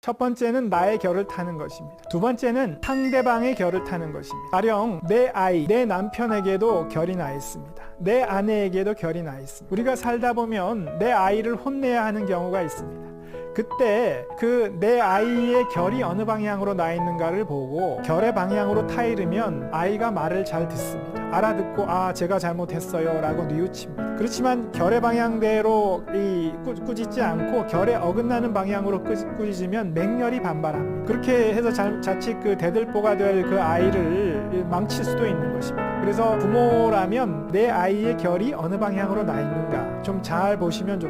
첫 번째는 나의 결을 타는 것입니다. 두 번째는 상대방의 결을 타는 것입니다. 가령 내 아이, 내 남편에게도 결이 나 있습니다. 내 아내에게도 결이 나 있습니다. 우리가 살다 보면 내 아이를 혼내야 하는 경우가 있습니다. 그때 그 내 아이의 결이 어느 방향으로 나 있는가를 보고 결의 방향으로 타이르면 아이가 말을 잘 듣습니다. 알아듣고 제가 잘못했어요 라고 뉘우칩니다. 그렇지만 결의 방향대로 꾸짖지 않고 결에 어긋나는 방향으로 꾸짖으면 맹렬히 반발합니다. 그렇게 해서 자칫 그 대들보가 될 그 아이를 망칠 수도 있는 것입니다. 그래서 부모라면 내 아이의 결이 어느 방향으로 나 있는가 좀 잘 보시면 좋겠습니다.